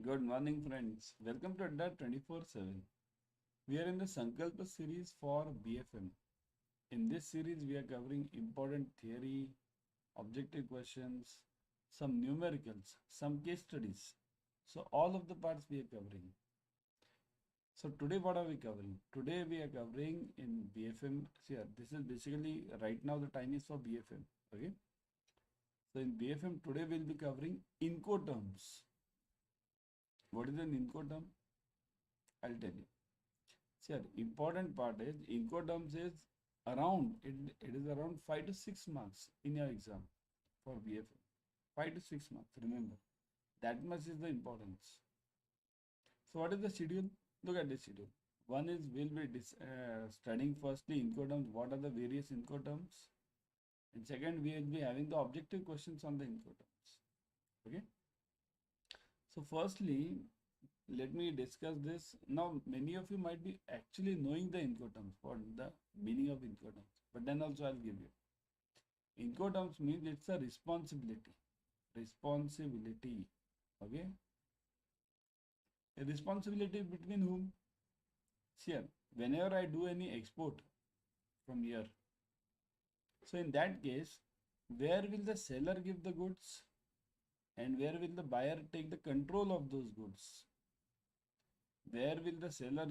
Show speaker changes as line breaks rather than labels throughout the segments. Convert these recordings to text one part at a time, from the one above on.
Good morning, friends. Welcome to Adda 24/7. We are in the Sankalpa series for BFM. In this series, we are covering important theory, objective questions, some numericals, some case studies. So, all of the parts we are covering. So, today, what are we covering? Today, we are covering in BFM. Here, this is basically right now the time is for BFM. Okay. So, in BFM, today we'll be covering Incoterms. What is an Incoterm? I'll tell you. Sir, important part is Incoterms is it is around 5 to 6 marks in your exam for BFM. 5 to 6 marks, remember. That much is the importance. So what is the schedule? Look at the schedule. One is we'll be studying firstly Incoterms, what are the various Incoterms, and second we will be having the objective questions on the Incoterms. Okay. So firstly, let me discuss this. Now, many of you might be actually knowing the Incoterms, what the meaning of Incoterms, but then also I'll give you. Incoterms means it's a responsibility. Responsibility. Okay. A responsibility between whom? Here, whenever I do any export from here, so in that case, where will the seller give the goods and where will the buyer take the control of those goods? Where will the seller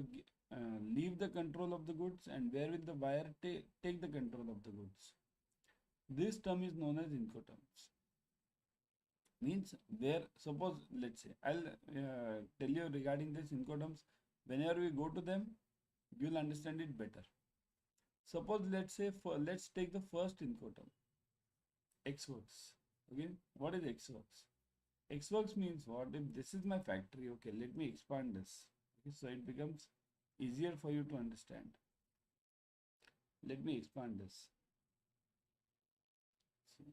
leave the control of the goods and where will the buyer take the control of the goods? This term is known as Incoterms. Means where, suppose, let's say, I'll tell you regarding this Incoterms. Whenever we go to them, you'll understand it better. Suppose, let's take the first Incoterm, X works. Okay, what is X works? X works means what? If this is my factory, okay, let me expand this. Okay, so it becomes easier for you to understand. Let me expand this. So,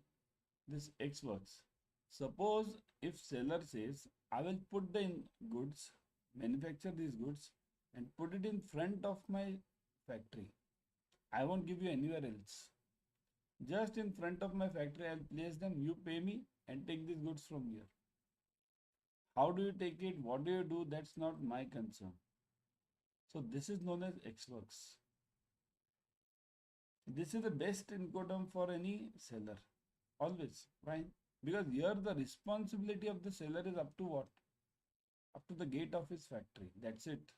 this X works. Suppose if seller says, I will put the goods, manufacture these goods and put it in front of my factory. I won't give you anywhere else. Just in front of my factory, I'll place them. You pay me and take these goods from here. How do you take it? What do you do? That's not my concern. So this is known as X works. This is the best Incoterm for any seller. Always. Why? Because here the responsibility of the seller is up to what? Up to the gate of his factory. That's it.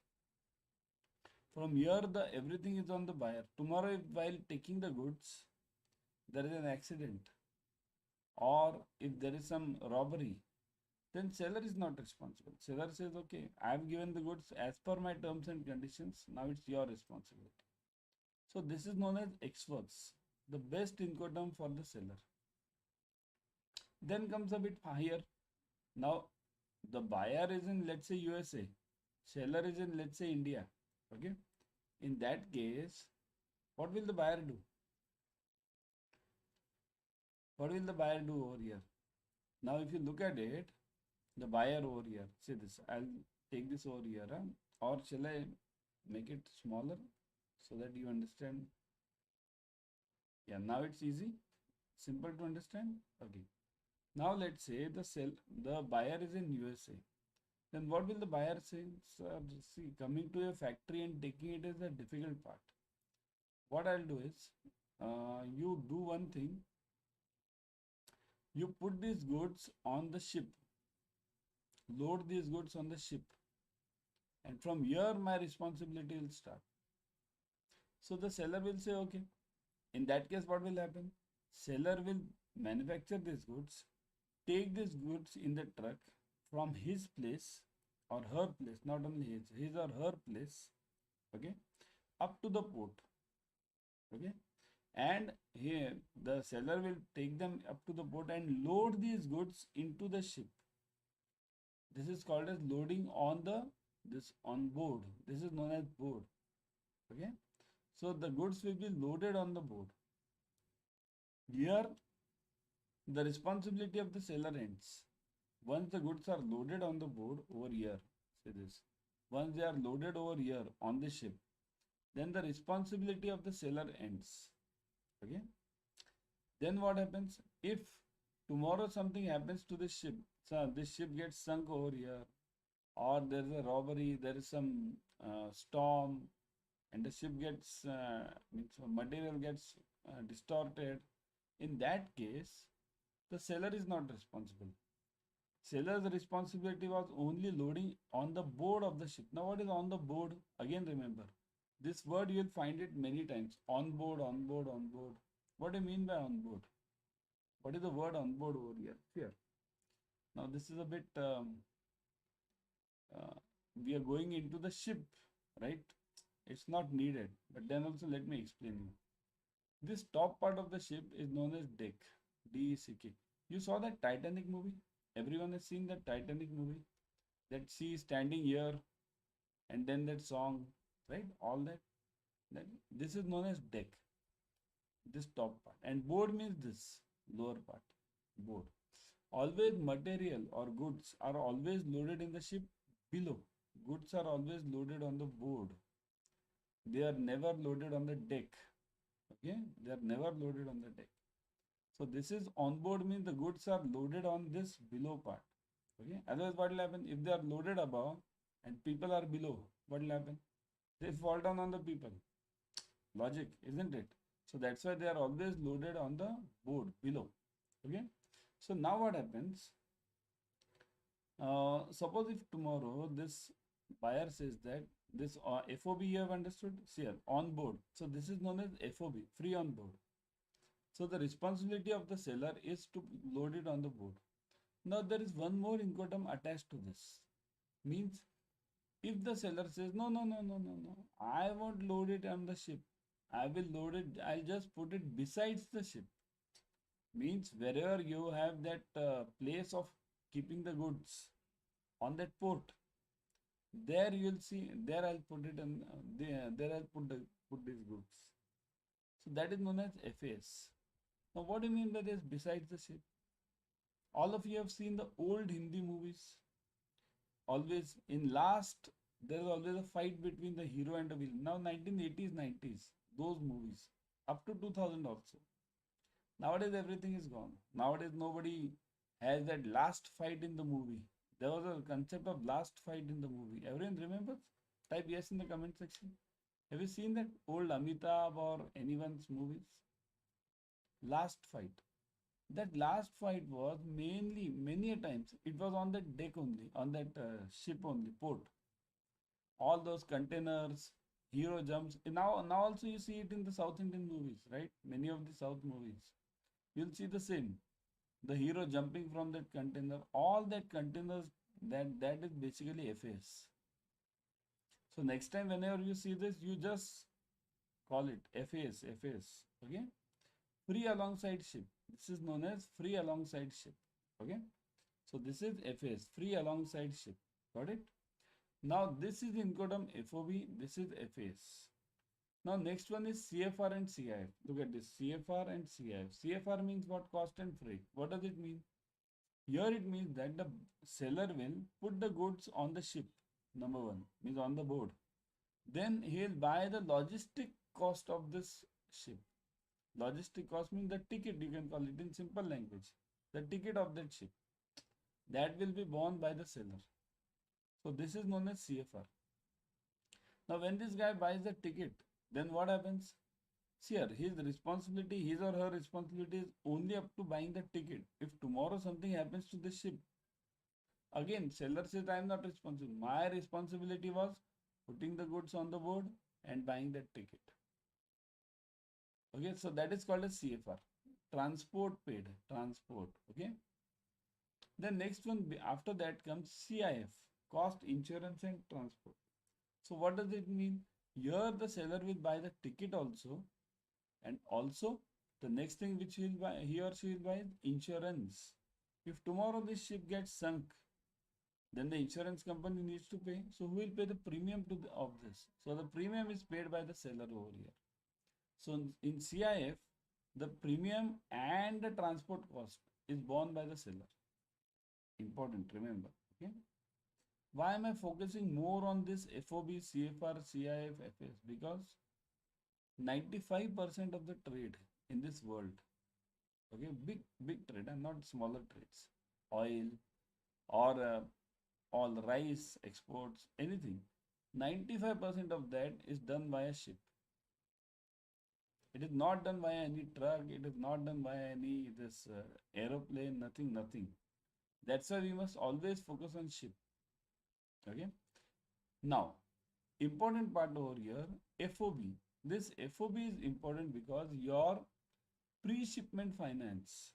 From here, the everything is on the buyer. Tomorrow, if while taking the goods, there is an accident, or if there is some robbery, then seller is not responsible. Seller says, okay, I have given the goods as per my terms and conditions. Now it's your responsibility. So this is known as X works, the best Incoterm for the seller. Then comes a bit higher. Now the buyer is in, let's say, USA. Seller is in, let's say, India. Okay. In that case, what will the buyer do? What will the buyer do over here? Now, if you look at it, the buyer over here, see this, I'll take this over here, huh? Or shall I make it smaller so that you understand? Yeah, now it's easy, simple to understand. Okay. Now let's say the buyer is in USA. Then what will the buyer say? Sir, see, coming to a factory and taking it is the difficult part. What I'll do is, you do one thing. You put these goods on the ship. Load these goods on the ship. And from here, my responsibility will start. So the seller will say, okay. In that case, what will happen? Seller will manufacture these goods, take these goods in the truck from his place or her place, not only his or her place, okay, up to the port, okay, and here the seller will take them up to the port and load these goods into the ship. This is called as loading on this on board. This is known as board, okay. So the goods will be loaded on the board. Here the responsibility of the seller ends. Once the goods are loaded on the board over here, say this, once they are loaded over here on the ship, then the responsibility of the seller ends. Okay. Then what happens? If tomorrow something happens to the ship, so this ship gets sunk over here, or there is a robbery, there is some storm, and the ship gets means material gets distorted. In that case, the seller is not responsible. Seller's responsibility was only loading on the board of the ship. Now, what is on the board? Again, remember this word you will find it many times: on board, on board, on board. What do you mean by on board? What is the word on board over here? Here. Now, this is a bit uh, we are going into the ship, right? It's not needed, but then also let me explain you. This top part of the ship is known as deck, DECK. You saw that Titanic movie? Everyone has seen that Titanic movie? That she is standing here and then that song, right? All that. That this is known as deck, this top part. And board means this lower part, board. Always material or goods are always loaded in the ship below. Goods are always loaded on the board. They are never loaded on the deck. Okay, they are never loaded on the deck. So this is on board means the goods are loaded on this below part. Okay, otherwise what will happen if they are loaded above and people are below? What will happen? They fall down on the people. Logic, isn't it? So that's why they are always loaded on the board below. Okay. So now what happens? Suppose if tomorrow this buyer says that this FOB you have understood? See here, on board. So this is known as FOB, free on board. So the responsibility of the seller is to load it on the board. Now there is one more incoterm attached to this. Means if the seller says no, no, no, no, no, no, I won't load it on the ship. I will load it, I'll just put it besides the ship. Means wherever you have that place of keeping the goods on that port, there you will see, there I'll put it and there I'll put these goods. So that is known as FAS. Now what do you mean by this besides the ship? All of you have seen the old Hindi movies. Always in last, there is always a fight between the hero and the villain. Now 1980s, 90s, those movies, up to 2000 also. Nowadays everything is gone. Nowadays nobody has that last fight in the movie. There was a concept of last fight in the movie. Everyone remembers? Type yes in the comment section. Have you seen that old Amitabh or anyone's movies? Last fight. That last fight was mainly, many a times, it was on that deck only, on that ship only, port. All those containers, hero jumps. Now also you see it in the South Indian movies, right? Many of the South movies. You'll see the same. The hero jumping from that container, all that containers, that is basically FAS. So next time whenever you see this, you just call it FAS, FAS. Okay? Free alongside ship. This is known as free alongside ship. Okay? So this is FAS, free alongside ship. Got it? Now this is incoterm FOB, this is FAS. Now next one is CFR and CIF. Look at this, CFR and CIF. CFR means what? Cost and freight. What does it mean? Here it means that the seller will put the goods on the ship. Number one, means on the board. Then he will buy the logistic cost of this ship. Logistic cost means the ticket, you can call it in simple language. The ticket of that ship. That will be borne by the seller. So this is known as CFR. Now when this guy buys the ticket, then what happens? See here, his responsibility, his or her responsibility is only up to buying the ticket. If tomorrow something happens to the ship, again seller says I am not responsible. My responsibility was putting the goods on the board and buying that ticket. Okay, so that is called as CFR. Transport paid, transport. Okay. The next one after that comes CIF, cost, insurance and transport. So what does it mean? Here the seller will buy the ticket also, and also the next thing which he will buy, he or she will buy is insurance. If tomorrow this ship gets sunk, then the insurance company needs to pay. So who will pay the premium of this? So the premium is paid by the seller over here. So in CIF, the premium and the transport cost is borne by the seller. Important, remember. Okay. Why am I focusing more on this FOB, CFR, CIF, FS? Because 95% of the trade in this world, okay, big trade and not smaller trades, oil or all rice exports, anything. 95% of that is done via ship. It is not done via any truck. It is not done via any this aeroplane. Nothing, nothing. That's why we must always focus on ship. Okay. Now, important part over here, FOB. This FOB is important because your pre-shipment finance,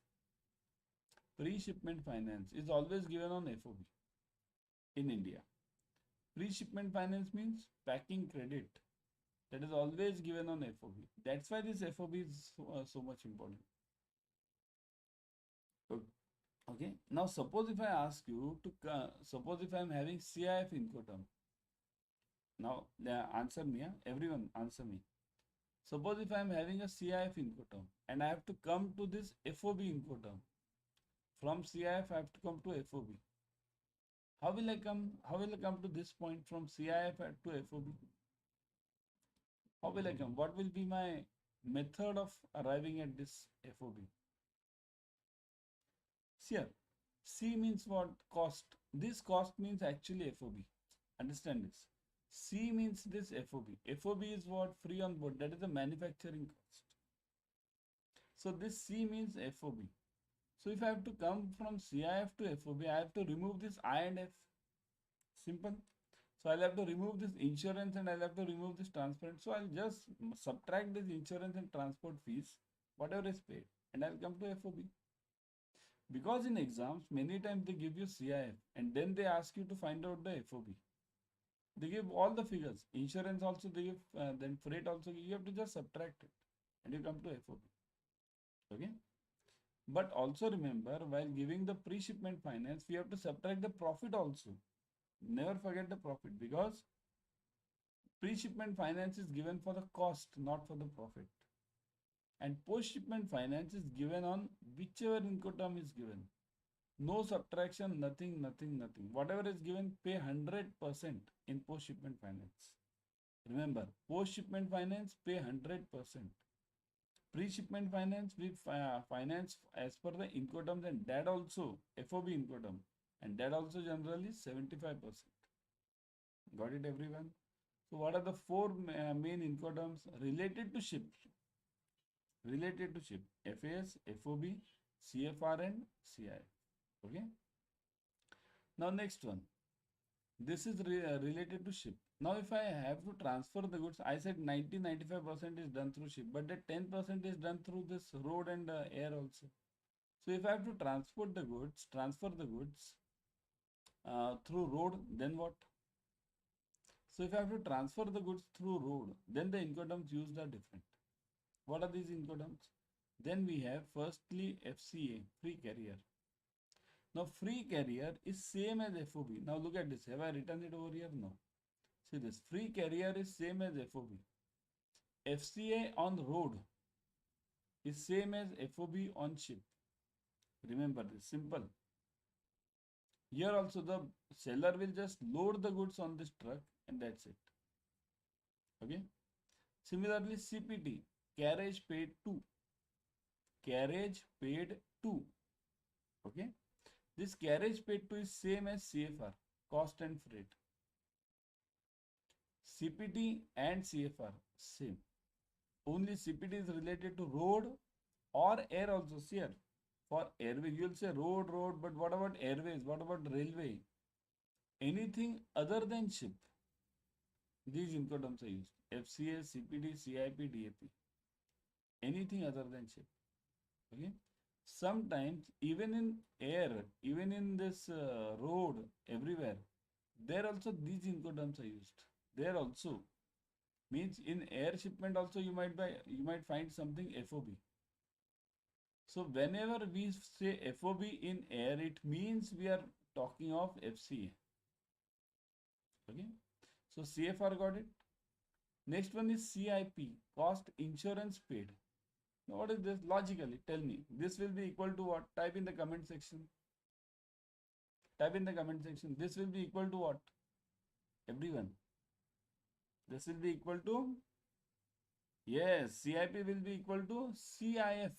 pre-shipment finance is always given on FOB in India. Pre-shipment finance means packing credit. That is always given on FOB. That's why this FOB is so much important. Okay. Now suppose if I ask you to suppose if I am having CIF Incoterm. Now answer me. Everyone answer me. Suppose if I am having a CIF Incoterm and I have to come to this FOB Incoterm. From CIF I have to come to FOB. How will I come? How will I come to this point from CIF to FOB? How will I come? What will be my method of arriving at this FOB? Here, C means what? Cost. This cost means actually FOB. Understand this. C means this FOB. FOB is what? Free on board. That is the manufacturing cost. So this C means FOB. So if I have to come from CIF to FOB, I have to remove this I and F. Simple. So I'll have to remove this insurance and I'll have to remove this transport. So I'll just subtract this insurance and transport fees, whatever is paid, and I'll come to FOB. Because in exams, many times they give you CIF and then they ask you to find out the FOB. They give all the figures. Insurance also they give, then freight also. You have to just subtract it and you come to FOB. Okay. But also remember, while giving the pre-shipment finance, we have to subtract the profit also. Never forget the profit, because pre-shipment finance is given for the cost, not for the profit. And post-shipment finance is given on whichever Incoterm is given. No subtraction, nothing, nothing, nothing. Whatever is given, pay 100% in post-shipment finance. Remember, post-shipment finance, pay 100%. Pre-shipment finance, we finance as per the Incoterms, and that also FOB Incoterm. And that also generally 75%. Got it, everyone? So what are the four main Incoterms related to ship? Related to ship: FAS, FOB, CFR and CI. Okay. Now next one. This is related to ship. Now if I have to transfer the goods, I said 90-95% is done through ship, but that 10% is done through this road and air also. So if I have to transfer the goods through road, then what? So if I have to transfer the goods through road, then the Incoterms used are different. What are these Incoterms? Then we have firstly FCA, free carrier. Now free carrier is same as FOB. Now look at this. Have I written it over here? No. See this. Free carrier is same as FOB. FCA on road is same as FOB on ship. Remember this. Simple. Here also the seller will just load the goods on this truck and that's it. Okay. Similarly, CPT, carriage paid to. Carriage paid to. Okay. This carriage paid to is same as CFR, cost and freight. CPT and CFR, same. Only CPT is related to road or air also. See here. For airway, you'll say road, but what about airways? What about railway? Anything other than ship. These Incoterms are used. FCA, CPD, CIP, DAP. Anything other than ship. Okay. Sometimes even in air, even in this road, everywhere, there also these Incoterms are used. There also means in air shipment also you might find something FOB. So whenever we say FOB in air, it means we are talking of FCA. Okay. So CFR got it. Next one is CIP, cost insurance paid. Now what is this? Logically, tell me. This will be equal to what? Type in the comment section. Type in the comment section. This will be equal to what? Everyone. This will be equal to, yes, CIP will be equal to CIF.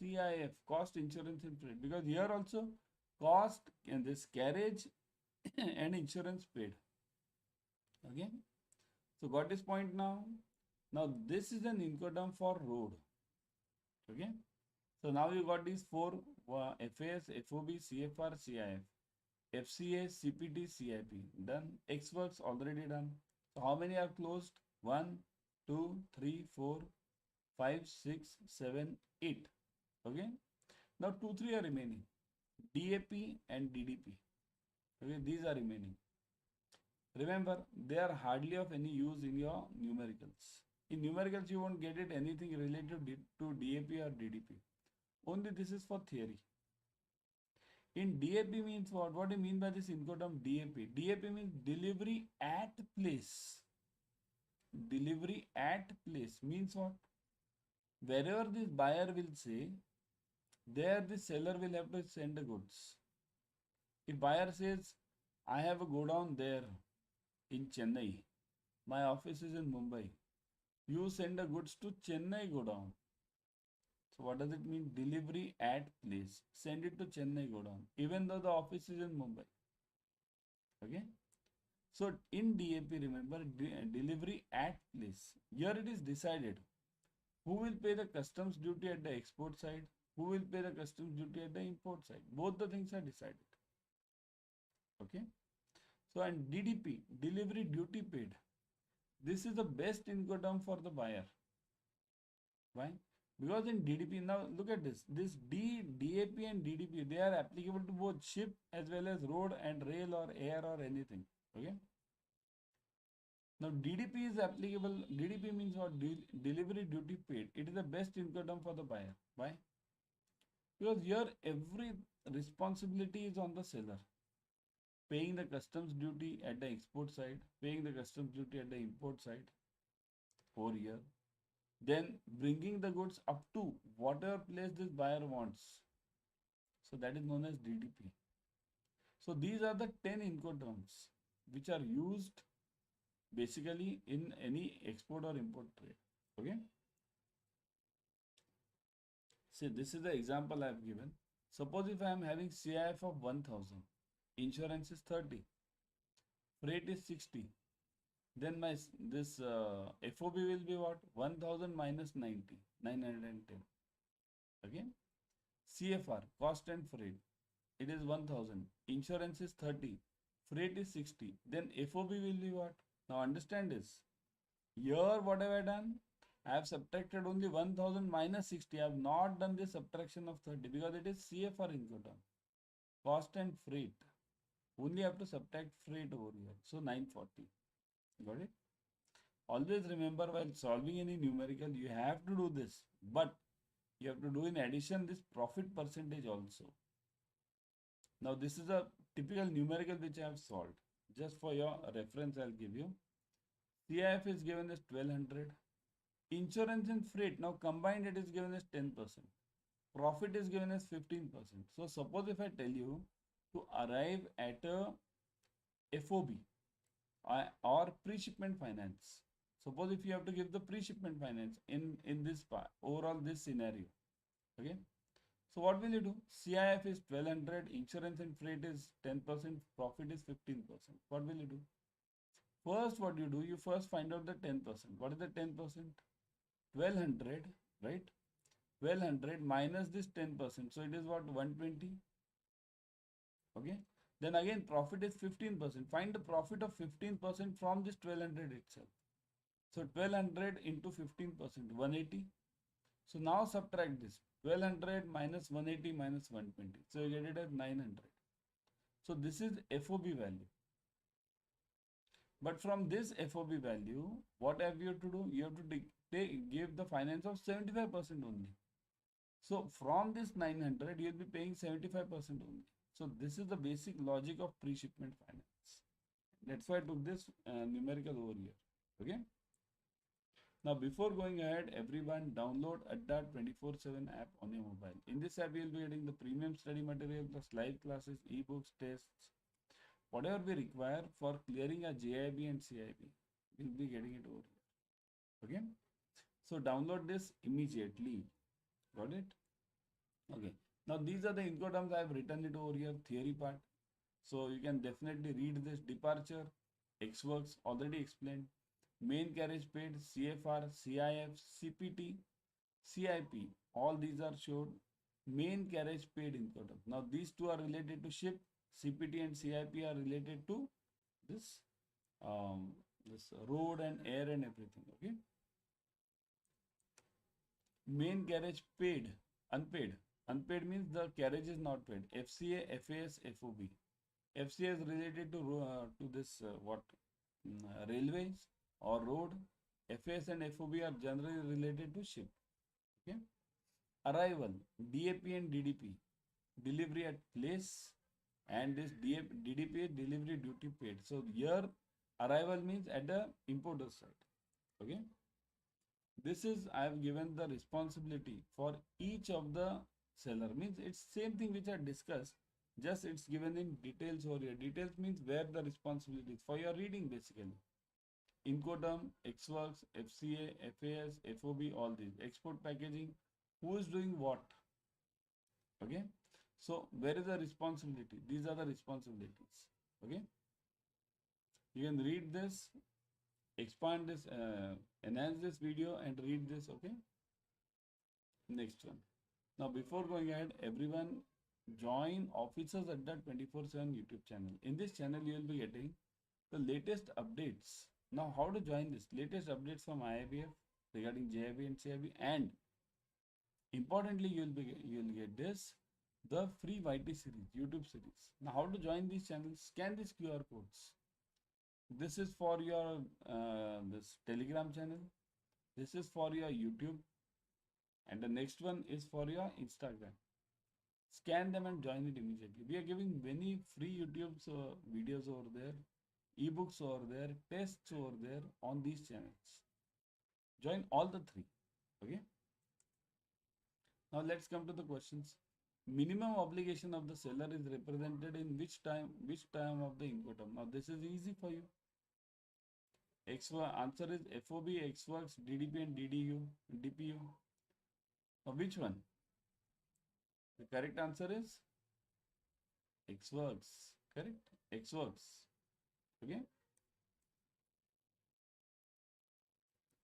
CIF, cost insurance and freight. Because here also cost and this carriage and insurance paid. Okay. So got this point now? Now this is an income for road. Okay. So now you got these four FAS, FOB, CFR, CIF, FCA, CPT, CIP. Done. X works already done. So how many are closed? 1, 2, 3, 4, 5, 6, 7, 8. Okay. Now 2, 3 are remaining. DAP and DDP. Okay. These are remaining. Remember, they are hardly of any use in your numericals. In numericals, you won't get it anything related to DAP or DDP. Only this is for theory. In DAP means what? What do you mean by this income term DAP? DAP means delivery at place. Delivery at place means what? Wherever this buyer will say, there the seller will have to send the goods. If buyer says, I have a godown there in Chennai, my office is in Mumbai, you send the goods to Chennai godown. So what does it mean? Delivery at place. Send it to Chennai godown, even though the office is in Mumbai. Okay. So in DAP, remember delivery at place. Here it is decided who will pay the customs duty at the export side, who will pay the customs duty at the import side. Both the things are decided. Okay. So and DDP, delivery duty paid. This is the best income term for the buyer. Why? Because in DDP, now look at this. This DAP and DDP, they are applicable to both ship as well as road and rail or air or anything. Okay. Now DDP is applicable. DDP means what? Delivery duty paid. It is the best income term for the buyer. Why? Because here every responsibility is on the seller. Paying the customs duty at the export side, paying the customs duty at the import side over here. Then bringing the goods up to whatever place this buyer wants. So that is known as DDP. So these are the 10 income terms which are used basically in any export or import trade. Okay. See, this is the example I have given. Suppose if I am having CIF of 1000, insurance is 30, freight is 60. Then my this FOB will be what? 1000 minus 90, 910. Okay. CFR, cost and freight, it is 1000. Insurance is 30, freight is 60. Then FOB will be what? Now understand this. Here what have I done? I have subtracted only 1000 minus 60. I have not done this subtraction of 30 because it is CFR income term. Cost and freight. Only have to subtract freight over here. So 940. Got it? Always remember while solving any numerical, you have to do this. But you have to do in addition this profit percentage also. Now this is a typical numerical which I have solved. Just for your reference, I'll give you. CIF is given as 1200. Insurance and freight, now combined it is given as 10%. Profit is given as 15%. So suppose if I tell you to arrive at a FOB or pre-shipment finance. Suppose if you have to give the pre-shipment finance in this part, overall this scenario. Okay. So what will you do? CIF is 1200, insurance and freight is 10%, profit is 15%. What will you do? First, what you do? You first find out the 10%. What is the 10%? 1200, right? 1200 minus this 10%. So it is what? 120. Okay. Then again, profit is 15%. Find the profit of 15% from this 1200 itself. So 1200 into 15%, 180. So now subtract this. 1200 minus 180 minus 120. So you get it as 900. So this is FOB value. But from this FOB value, what have you to do? You have to give the finance of 75% only. So from this 900, you will be paying 75% only. So this is the basic logic of pre-shipment finance. That's why I took this numerical over here. Okay. Now before going ahead, everyone download Adda 24/7 app on your mobile. In this app, you will be getting the premium study material plus live classes, ebooks, tests, whatever we require for clearing a JIB and CIB. We'll be getting it over here. Okay. So download this immediately. Got it? Okay. Now these are the income terms. I have written it over here, theory part. So you can definitely read this. Departure, X works already explained. Main carriage paid, CFR, CIF, CPT, CIP. All these are showed. Main carriage paid Incoterm. Now these two are related to ship. CPT and CIP are related to this um, this road and air and everything. Okay. Main carriage paid, unpaid. Unpaid means the carriage is not paid. FCA, FAS, FOB. FCA is related to this what railways or road. FAS and FOB are generally related to ship. Okay. Arrival, DAP and DDP, delivery at place, and this DDP delivery duty paid. So here arrival means at the importer side. Okay. This is I have given the responsibility for each of the seller, means it's same thing which I discussed, just it's given in details over here. Details means where the responsibility is for your reading basically. Incoterm, Xworks, FCA, FAS, FOB, all these. Export packaging, who is doing what? Okay. So where is the responsibility? These are the responsibilities. Okay. You can read this, expand this, enhance this video and read this. Okay. Next one. Now before going ahead, everyone join Officers Adda 24/7 YouTube channel. In this channel, you will be getting the latest updates. Now how to join this? Latest updates from IIBF regarding JIB and CIB, and importantly you will get this the free YT series, YouTube series. Now how to join these channels? Scan these QR codes. This is for your this Telegram channel. This is for your YouTube, and the next one is for your Instagram. Scan them and join it immediately. We are giving many free YouTube videos over there, ebooks over there, tests over there on these channels. Join all the three. Okay. Now let's come to the questions. Minimum obligation of the seller is represented in which time of the Incoterm? Now this is easy for you. Answer is FOB, Xworks, DDP and DPU. Now which one? The correct answer is Xworks. Correct? Xworks. Okay.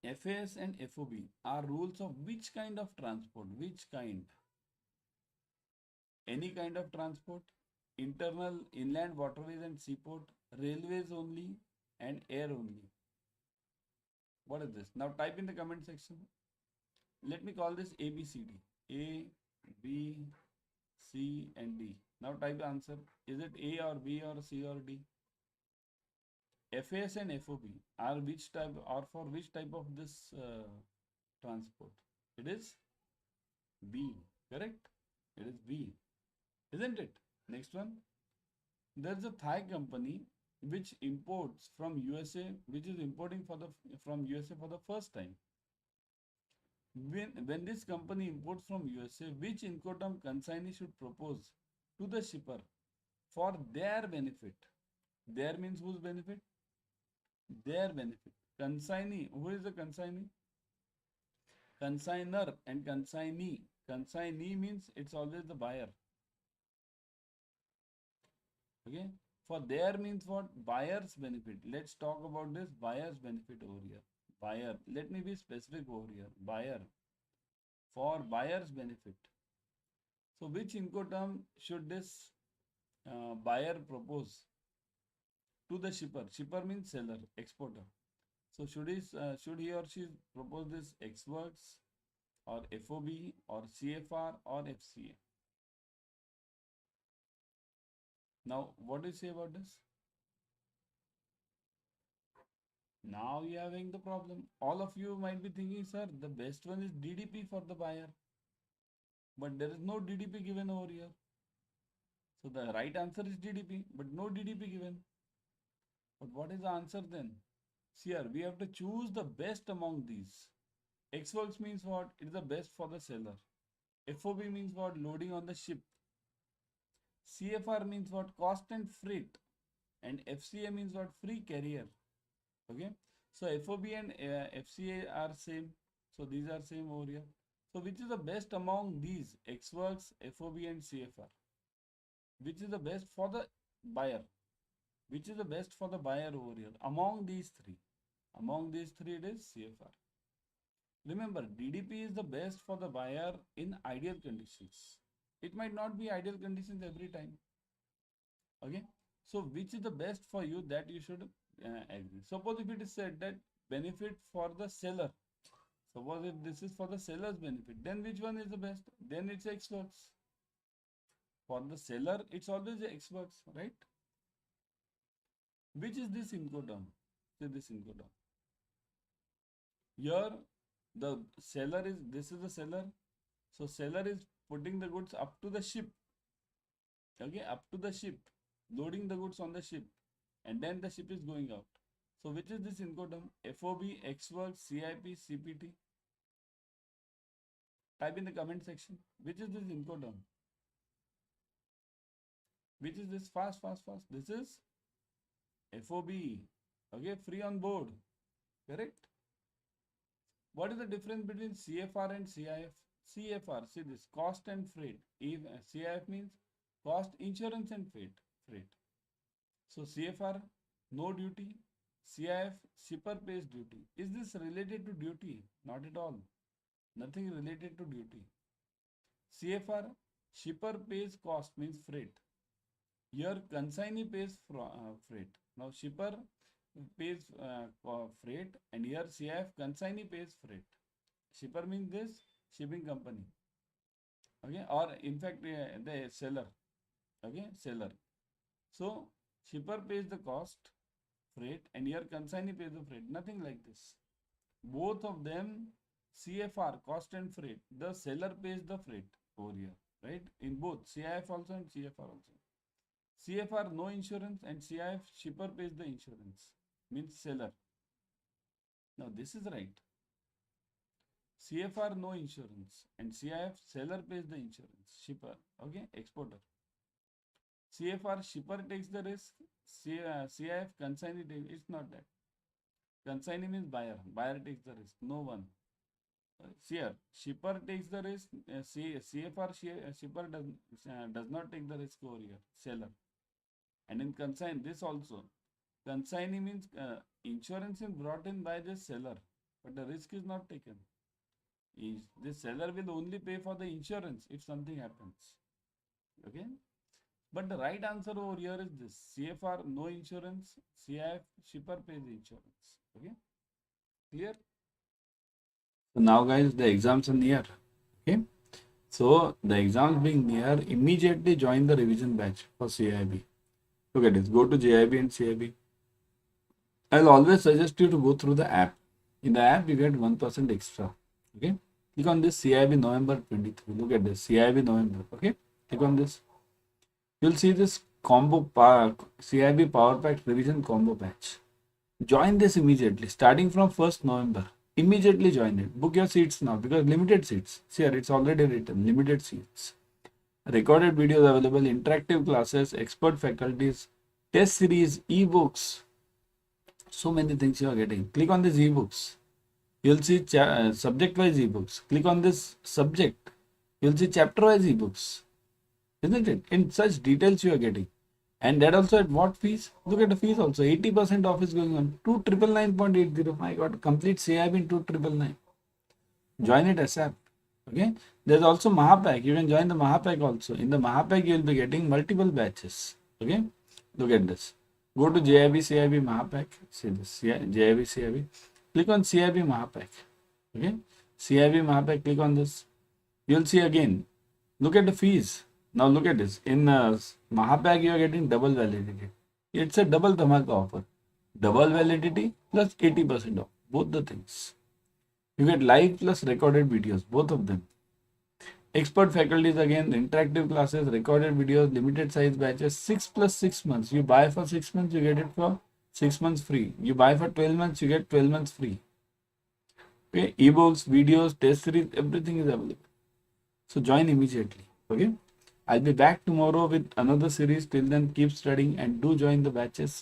FAS and FOB are rules of which kind of transport? Which kind? Any kind of transport, internal, inland waterways and seaport, railways only, and air only. What is this? Now type in the comment section. Let me call this ABCD. A, B, C, and D. Now type the answer. Is it A or B or C or D? FAS and FOB are which type, or for which type of this transport? It is B. Correct? It is B. Isn't it? Next one. There's a Thai company which imports from USA, which is importing from USA for the first time. When this company imports from USA, which Incoterm consignee should propose to the shipper for their benefit? Their means whose benefit? Their benefit. Consignee. Who is the consignee? Consigner and consignee. Consignee means it's always the buyer. Okay. For their means what? Buyer's benefit. Let's talk about this buyer's benefit over here. Buyer. Let me be specific over here. Buyer. For buyer's benefit. So which Incoterm should this buyer propose to the shipper? Shipper means seller, exporter. So should he or she propose this Xworks or FOB or CFR or FCA? Now, what do you say about this? Now you are having the problem. All of you might be thinking, sir, the best one is DDP for the buyer. But there is no DDP given over here. So the right answer is DDP, but no DDP given. But what is the answer then? See here, we have to choose the best among these. Xworks means what? It is the best for the seller. FOB means what? Loading on the ship. CFR means what? Cost and freight. And FCA means what? Free carrier. Okay. So FOB and FCA are same. So these are same over here. So which is the best among these? Xworks, FOB and CFR. Which is the best for the buyer. Which is the best for the buyer over here? Among these three. Among these three, it is CFR. Remember, DDP is the best for the buyer in ideal conditions. It might not be ideal conditions every time. Okay. So, which is the best for you, that you should agree. Suppose if it is said that benefit for the seller. Suppose if this is for the seller's benefit, then which one is the best? Then it's X works. For the seller, it's always X works, right? Which is this Incoterm? Say this Incoterm. Here, the seller is, this is the seller. So, seller is putting the goods up to the ship. Okay, up to the ship. Loading the goods on the ship. And then the ship is going out. So, which is this Incoterm? FOB, X works, CIP, CPT. Type in the comment section. Which is this Incoterm? Which is this? Fast. This is FOB. Okay, free on board. Correct? What is the difference between CFR and CIF? CFR, see this, cost and freight. CIF means cost, insurance and freight. So CFR, no duty. CIF, shipper pays duty. Is this related to duty? Not at all. Nothing related to duty. CFR, shipper pays cost, means freight. Here consignee pays freight. Now shipper pays freight, and here CIF, consignee pays freight. Shipper means this shipping company. Okay, or in fact the seller. Okay, seller. So shipper pays the cost, freight, and here consignee pays the freight. Nothing like this. Both of them CFR, cost and freight. The seller pays the freight over here, right? In both CIF also and CFR also. CFR, no insurance, and CIF, shipper pays the insurance, means seller. Now this is right. CFR, no insurance, and CIF, seller pays the insurance, shipper, okay, exporter. CFR, shipper takes the risk, CIF, consignee takes, it's not that. Consignee means buyer takes the risk, no one. Here, shipper takes the risk, CFR, shipper does not take the risk over here, seller. And in consignee, this also. Consignee means insurance is brought in by the seller, but the risk is not taken. The seller will only pay for the insurance if something happens. Okay? But the right answer over here is this. CFR, no insurance. CIF, shipper pays insurance. Okay? Clear? So now guys, the exams are near. Okay? So the exams being near, immediately join the revision batch for CAIIB. Look at this. Go to JIB and CAIIB. I'll always suggest you to go through the app. In the app, you get 1% extra. Okay. Click on this CAIIB November 23. Look at this CAIIB November. Okay. Click on this. You'll see this combo CAIIB Power Pack Revision Combo Batch. Join this immediately. Starting from 1st November. Immediately join it. Book your seats now because limited seats. See here, it's already written. Limited seats. Recorded videos available, interactive classes, expert faculties, test series, ebooks. So many things you are getting. Click on these ebooks. You'll see subject-wise ebooks. Click on this subject. You'll see chapter-wise ebooks. Isn't it? In such details you are getting. And that also at what fees? Look at the fees also. 80% off is going on. 299.80. My God, complete CAIIB in 299. Join it ASAP. Okay. There's also Mahapack. You can join the Mahapack also. In the Mahapack, you will be getting multiple batches. Okay. Look at this. Go to JIB CAIIB Mahapack. See this. JIB CAIIB. Click on CAIIB Mahapack. Okay. CAIIB Mahapack. Click on this. You'll see again. Look at the fees. Now look at this. In Mahapack, you are getting double validity. It's a double dhamaka offer. Double validity plus 80% off. Both the things. You get live plus recorded videos. Both of them. Expert faculties again. Interactive classes, recorded videos, limited size batches. 6 plus 6 months. You buy for 6 months, you get it for 6 months free. You buy for 12 months, you get 12 months free. Okay. Ebooks, videos, test series, everything is available. So join immediately. Okay. I'll be back tomorrow with another series. Till then, keep studying and do join the batches.